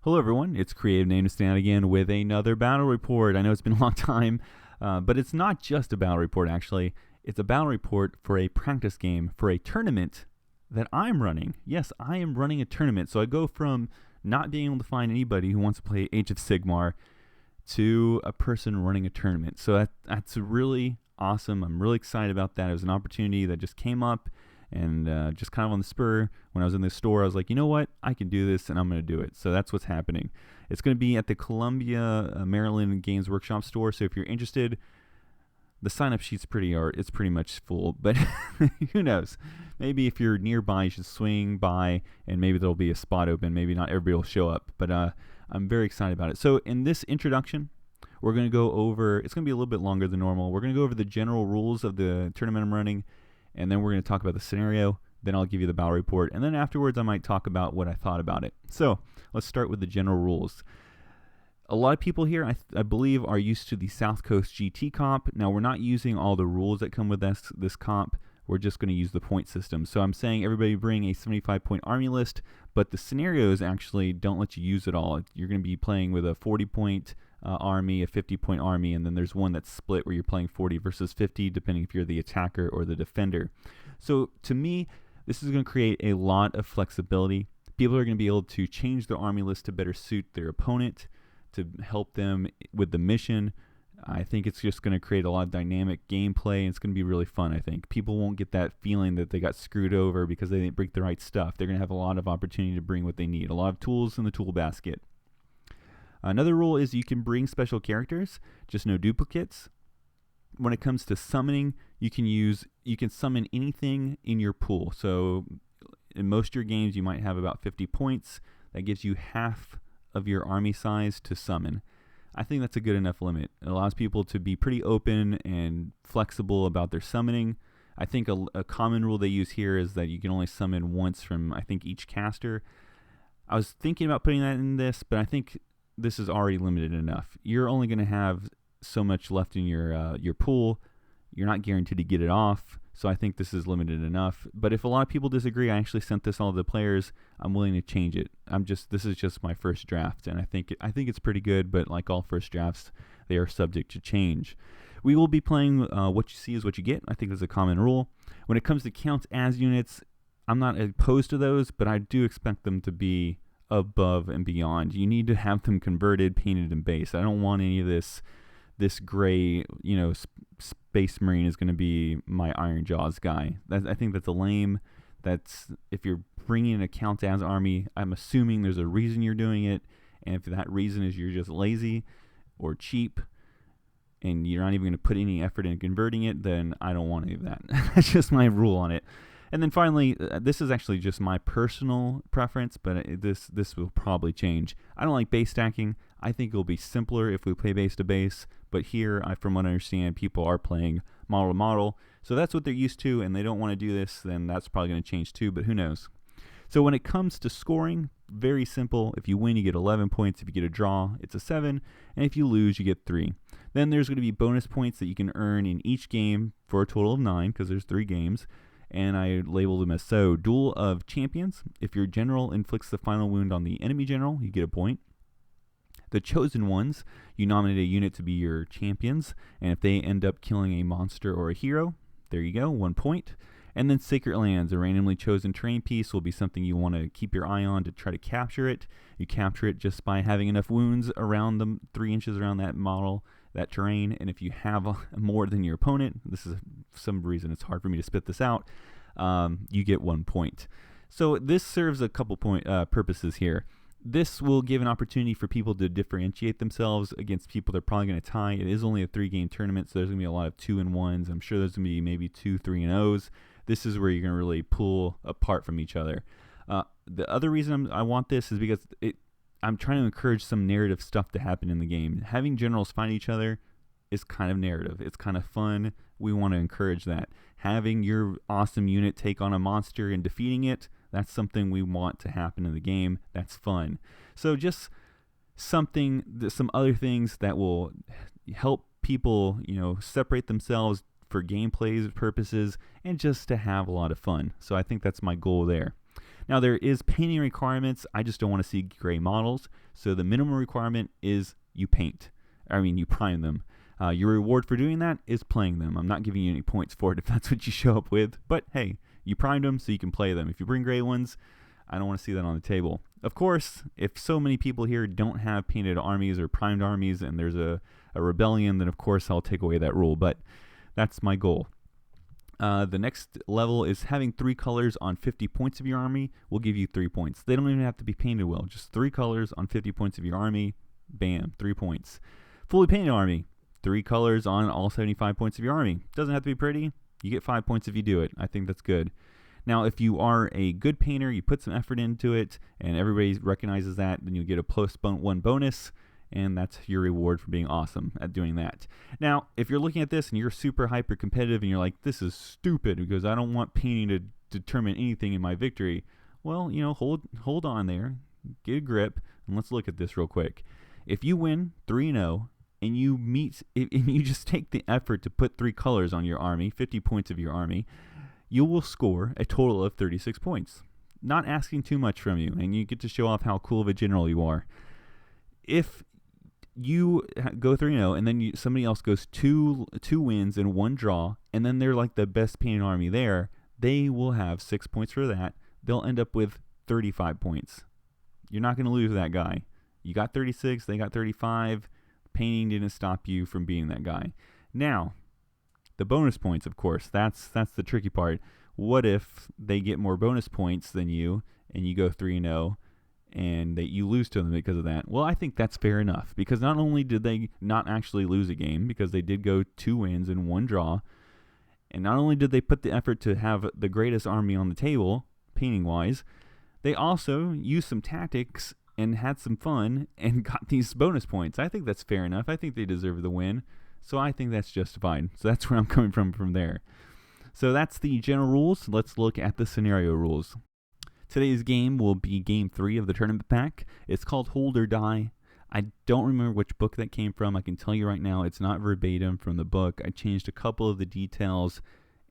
Hello everyone, it's CreativeNameToStandOut again with another battle report. I know it's been a long time, but it's not just a battle report actually. It's a battle report for a practice game for a tournament that I'm running. Yes, I am running a tournament, so I go from not being able to find anybody who wants to play Age of Sigmar to a person running a tournament. So that's really awesome. I'm really excited about that. It was an opportunity that just came up, and just kind of on the spur, when I was in the store, I was like, you know what? I can do this, and I'm going to do it. So that's what's happening. It's going to be at the Columbia, Maryland Games Workshop store. So if you're interested, the sign-up sheet's it's pretty much full. But who knows? Maybe if you're nearby, you should swing by, and maybe there'll be a spot open. Maybe not everybody will show up. But I'm very excited about it. So in this introduction, we're going to go over, it's going to be a little bit longer than normal. We're going to go over the general rules of the tournament I'm running, and then we're going to talk about the scenario. Then I'll give you the battle report, and then afterwards I might talk about what I thought about it. So let's start with the general rules. A lot of people here, I believe, are used to the South Coast GT comp. Now, we're not using all the rules that come with this comp. We're just going to use the point system. So I'm saying everybody bring a 75-point army list, but the scenarios actually don't let you use it all. You're going to be playing with a 40-point army, a 50-point army, and then there's one that's split where you're playing 40 versus 50, depending if you're the attacker or the defender. So to me, this is going to create a lot of flexibility. People are going to be able to change their army list to better suit their opponent, to help them with the mission. I think it's just going to create a lot of dynamic gameplay, and it's going to be really fun, I think. People won't get that feeling that they got screwed over because they didn't bring the right stuff. They're going to have a lot of opportunity to bring what they need, a lot of tools in the tool basket. Another rule is you can bring special characters, just no duplicates. When it comes to summoning, you can summon anything in your pool. So in most of your games, you might have about 50 points. That gives you half of your army size to summon. I think that's a good enough limit. It allows people to be pretty open and flexible about their summoning. I think a common rule they use here is that you can only summon once from, I think, each caster. I was thinking about putting that in this, but I think this is already limited enough. You're only going to have so much left in your pool. You're not guaranteed to get it off, so I think this is limited enough. But if a lot of people disagree, I actually sent this all to the players. I'm willing to change it. This is just my first draft, and I think it's pretty good. But like all first drafts, they are subject to change. We will be playing what you see is what you get. I think that's a common rule. When it comes to counts as units, I'm not opposed to those, but I do expect them to be above and beyond. You need to have them converted, painted, and based. I don't want any of this gray, Space Marine is going to be my Iron Jaws guy. I think that's a lame. That's, if you're bringing a count as army, I'm assuming there's a reason you're doing it, and if that reason is you're just lazy or cheap and you're not even going to put any effort in converting it, then I don't want any of that. That's just my rule on it. And then finally, this is actually just my personal preference, but this will probably change. I don't like base stacking. I think it'll be simpler if we play base to base, but here, from what I understand, people are playing model to model, so that's what they're used to, and they don't want to do this, then that's probably going to change too, but who knows. So when it comes to scoring, very simple. If you win, you get 11 points. If you get a draw, it's a 7, and if you lose, you get 3. Then there's going to be bonus points that you can earn in each game for a total of 9, because there's 3 games. And I labeled them as so. Duel of Champions. If your general inflicts the final wound on the enemy general, you get a point. The Chosen Ones, you nominate a unit to be your champions, and if they end up killing a monster or a hero, there you go, 1 point. And then Sacred Lands, a randomly chosen terrain piece, will be something you want to keep your eye on to try to capture it. You capture it just by having enough wounds around them, 3 inches around that model, that terrain, and if you have more than your opponent, this is for some reason it's hard for me to spit this out, you get 1 point. So this serves a couple purposes here. This will give an opportunity for people to differentiate themselves against people they're probably going to tie. It is only a 3-game tournament, so there's going to be a lot of 2-1s. I'm sure there's going to be maybe 2 3-0s. This is where you're going to really pull apart from each other. The other reason I want this is because I'm trying to encourage some narrative stuff to happen in the game. Having generals fight each other is kind of narrative. It's kind of fun. We want to encourage that. Having your awesome unit take on a monster and defeating it, that's something we want to happen in the game. That's fun. So just some other things that will help people, separate themselves for gameplay purposes and just to have a lot of fun. So I think that's my goal there. Now, there is painting requirements. I just don't want to see gray models. So the minimum requirement is you prime them. Your reward for doing that is playing them. I'm not giving you any points for it if that's what you show up with. But hey, you primed them so you can play them. If you bring gray ones, I don't want to see that on the table. Of course, if so many people here don't have painted armies or primed armies and there's a rebellion, then of course I'll take away that rule. But that's my goal. The next level is having 3 colors on 50 points of your army will give you 3 points. They don't even have to be painted well. Just 3 colors on 50 points of your army. Bam, 3 points. Fully painted army, 3 colors on all 75 points of your army. Doesn't have to be pretty. You get 5 points if you do it. I think that's good. Now, if you are a good painter, you put some effort into it, and everybody recognizes that, then you'll get a +1 bonus, and that's your reward for being awesome at doing that. Now, if you're looking at this and you're super hyper competitive and you're like, this is stupid because I don't want painting to determine anything in my victory, well, hold on there, get a grip, and let's look at this real quick. If you win 3-0 and you just take the effort to put 3 colors on your army, 50 points of your army, you will score a total of 36 points. Not asking too much from you, and you get to show off how cool of a general you are. If you go 3-0 and then somebody else goes 2 wins and 1 draw, and then they're like the best painted army there, they will have 6 points for that. They'll end up with 35 points. You're not going to lose that guy. You got 36, they got 35. Painting didn't stop you from beating that guy. Now, the bonus points, of course, that's the tricky part. What if they get more bonus points than you and you go 3-0 and that you lose to them because of that? Well, I think that's fair enough, because not only did they not actually lose a game, because they did go 2 wins and 1 draw, and not only did they put the effort to have the greatest army on the table, painting-wise, they also used some tactics and had some fun and got these bonus points. I think that's fair enough. I think they deserve the win. So I think that's justified. So that's where I'm coming from there. So that's the general rules. Let's look at the scenario rules. Today's game will be game 3 of the tournament pack. It's called Hold or Die. I don't remember which book that came from. I can tell you right now it's not verbatim from the book. I changed a couple of the details,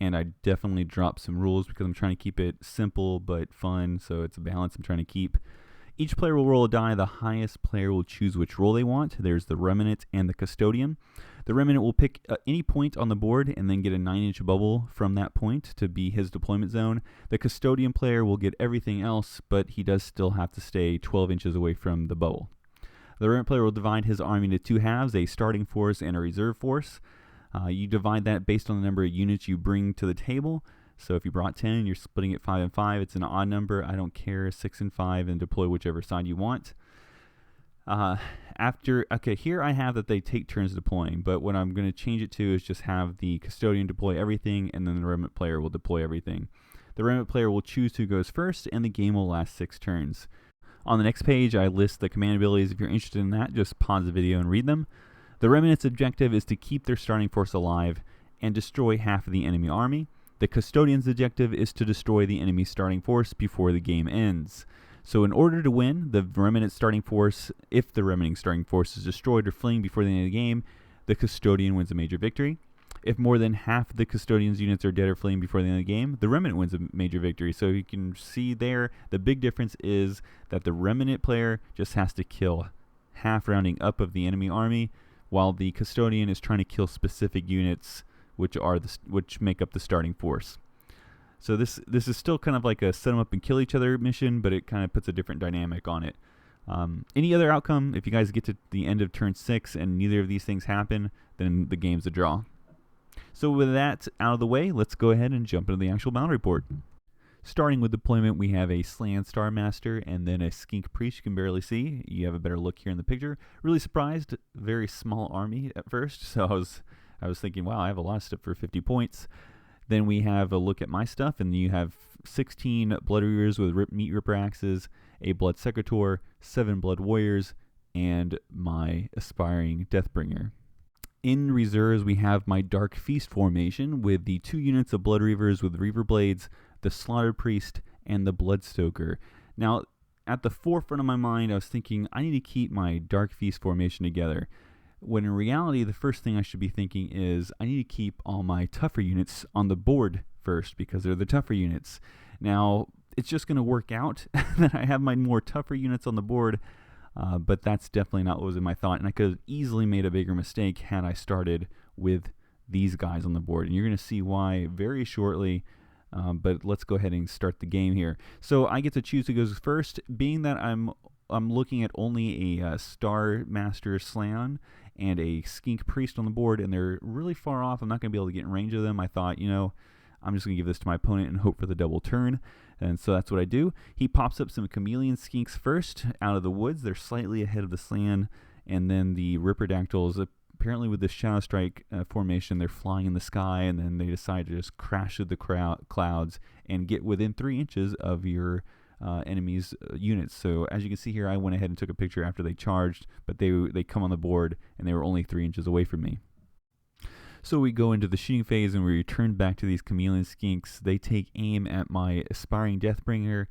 and I definitely dropped some rules because I'm trying to keep it simple but fun, so it's a balance I'm trying to keep. Each player will roll a die. The highest player will choose which role they want. There's the Remnant and the Custodian. The Remnant will pick any point on the board and then get a 9-inch bubble from that point to be his deployment zone. The Custodian player will get everything else, but he does still have to stay 12 inches away from the bubble. The Remnant player will divide his army into 2 halves, a starting force and a reserve force. You divide that based on the number of units you bring to the table. So if you brought 10, you're splitting it 5 and 5. It's an odd number. I don't care. 6 and 5, and deploy whichever side you want. Here I have that they take turns deploying, but what I'm going to change it to is just have the Custodian deploy everything, and then the Remnant player will deploy everything. The Remnant player will choose who goes first, and the game will last 6 turns. On the next page, I list the command abilities. If you're interested in that, just pause the video and read them. The Remnant's objective is to keep their starting force alive and destroy half of the enemy army. The Custodian's objective is to destroy the enemy's starting force before the game ends. So in order to win, the Remnant starting force, if the Remnant starting force is destroyed or fleeing before the end of the game, the Custodian wins a major victory. If more than half of the Custodian's units are dead or fleeing before the end of the game, the Remnant wins a major victory. So you can see there, the big difference is that the Remnant player just has to kill half rounding up of the enemy army, while the Custodian is trying to kill specific units which make up the starting force. So this is still kind of like a set them up and kill each other mission, but it kind of puts a different dynamic on it. Any other outcome, if you guys get to the end of turn 6 and neither of these things happen, then the game's a draw. So with that out of the way, let's go ahead and jump into the actual battle report. Starting with deployment, we have a Slan Star Master and then a Skink Priest you can barely see. You have a better look here in the picture. Really surprised, very small army at first, so I was thinking, wow, I have a lot of stuff for 50 points. Then we have a look at my stuff, and you have 16 Blood Reavers with Meat Ripper Axes, a Blood Secator, 7 Blood Warriors, and my Aspiring Deathbringer. In reserves, we have my Dark Feast formation with the 2 units of Blood Reavers with Reaver Blades, the Slaughtered Priest, and the Bloodstoker. Now, at the forefront of my mind, I was thinking, I need to keep my Dark Feast formation together. When in reality, the first thing I should be thinking is I need to keep all my tougher units on the board first because they're the tougher units. Now, it's just going to work out that I have my more tougher units on the board, but that's definitely not what was in my thought, and I could have easily made a bigger mistake had I started with these guys on the board, and you're going to see why very shortly. But let's go ahead and start the game here. So I get to choose who goes first, being that I'm looking at only a Star Master Slan and a Skink Priest on the board, and they're really far off. I'm not going to be able to get in range of them. I thought, I'm just going to give this to my opponent and hope for the double turn. And so that's what I do. He pops up some Chameleon Skinks first out of the woods. They're slightly ahead of the Slan, and then the Ripperdactyls. Apparently with the Shadowstrike formation, they're flying in the sky, and then they decide to just crash through the clouds and get within 3 inches of your enemy's units. So as you can see here, I went ahead and took a picture after they charged, but they come on the board, and they were only 3 inches away from me. So we go into the shooting phase, and we return back to these Chameleon Skinks. They take aim at my Aspiring Deathbringer,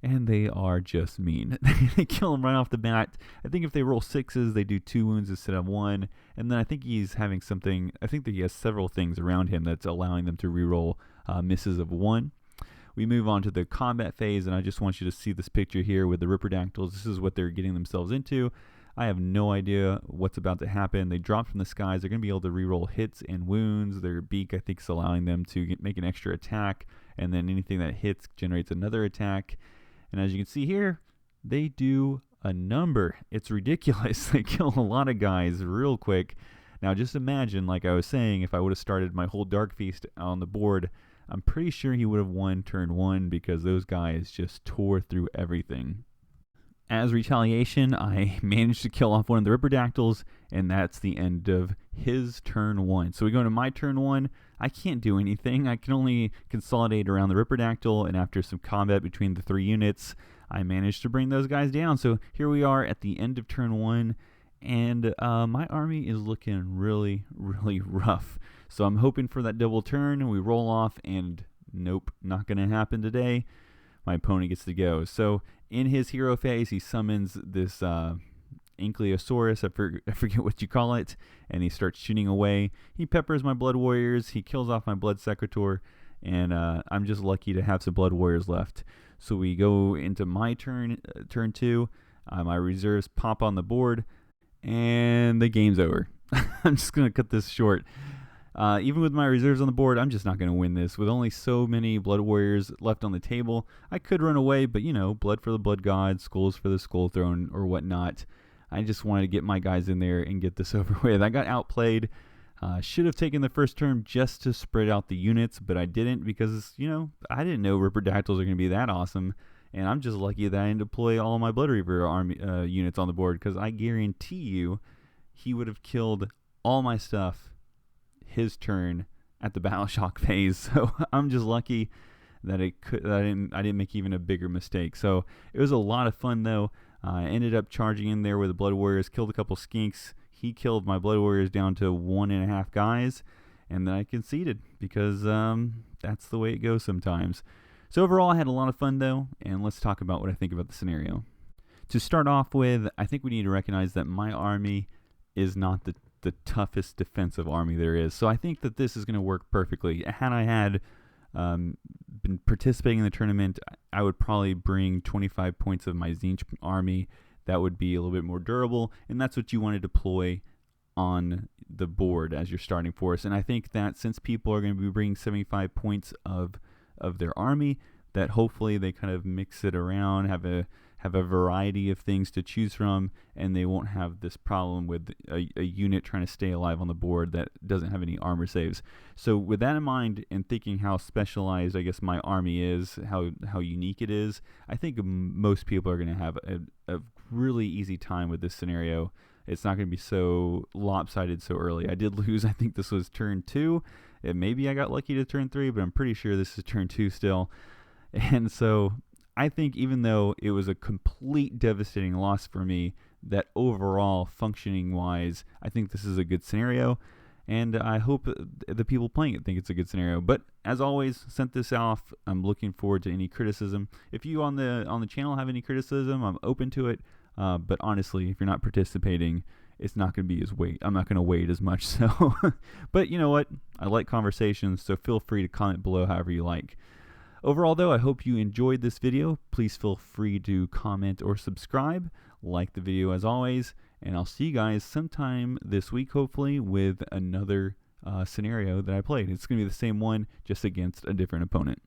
and they are just mean. They kill him right off the bat. I think if they roll 6s, they do 2 wounds instead of 1. And then I think he's having something, I think that he has several things around him that's allowing them to reroll misses of 1. We move on to the combat phase, and I just want you to see this picture here with the Ripperdactyls. This is what they're getting themselves into. I have no idea what's about to happen. They drop from the skies. They're going to be able to reroll hits and wounds. Their beak, I think, is allowing them to make an extra attack, and then anything that hits generates another attack. And as you can see here, they do a number. It's ridiculous. They kill a lot of guys real quick. Now just imagine, like I was saying, if I would have started my whole Dark Feast on the board, I'm pretty sure he would have won turn 1 because those guys just tore through everything. As retaliation, I managed to kill off one of the Ripperdactyls, and that's the end of his turn 1. So we go into my turn 1. I can't do anything. I can only consolidate around the Ripperdactyl, and after some combat between the 3 units, I managed to bring those guys down. So here we are at the end of turn 1, and my army is looking really, really rough. So I'm hoping for that double turn, and we roll off, and nope, not going to happen today. My opponent gets to go. So in his hero phase, he summons this Ankylosaurus, I forget what you call it, and he starts shooting away. He peppers my Blood Warriors, he kills off my Blood Secretor, and I'm just lucky to have some Blood Warriors left. So we go into my turn 2. My reserves pop on the board, and the game's over. I'm just going to cut this short. Even with my reserves on the board, I'm just not going to win this. With only so many Blood Warriors left on the table, I could run away, but blood for the Blood God, skulls for the Skull Throne, or whatnot. I just wanted to get my guys in there and get this over with. I got outplayed. Should have taken the first turn just to spread out the units, but I didn't because, I didn't know Ripperdactyls are going to be that awesome. And I'm just lucky that I didn't deploy all my Blood Reaper army units on the board, because I guarantee you he would have killed all my stuff his turn at the Battle Shock phase. So I'm just lucky that I didn't make even a bigger mistake. So it was a lot of fun though. I ended up charging in there with the Blood Warriors, killed a couple Skinks. He killed my Blood Warriors down to 1.5 guys, and then I conceded because that's the way it goes sometimes. So overall, I had a lot of fun though, and let's talk about what I think about the scenario. To start off with, I think we need to recognize that my army is not the toughest defensive army there is. So I think that this is going to work perfectly. Had I had been participating in the tournament, I would probably bring 25 points of my Tzeentch army. That would be a little bit more durable, and that's what you want to deploy on the board as your starting force. And I think that since people are going to be bringing 75 points of their army, that hopefully they kind of mix it around, have a variety of things to choose from, and they won't have this problem with a unit trying to stay alive on the board that doesn't have any armor saves. So with that in mind, and thinking how specialized I guess my army is, how unique it is, I think most people are going to have a really easy time with this scenario. It's not going to be so lopsided so early. I did lose, I think this was turn 2. Maybe I got lucky to turn 3, but I'm pretty sure this is turn 2 still. And so I think even though it was a complete devastating loss for me, that overall, functioning-wise, I think this is a good scenario, and I hope the people playing it think it's a good scenario. But as always, sent this off. I'm looking forward to any criticism. If you on the channel have any criticism, I'm open to it. But honestly, if you're not participating, it's not going to be I'm not going to wait as much. So, but you know what? I like conversations, so feel free to comment below however you like. Overall, though, I hope you enjoyed this video. Please feel free to comment or subscribe. Like the video as always. And I'll see you guys sometime this week, hopefully, with another scenario that I played. It's going to be the same one, just against a different opponent.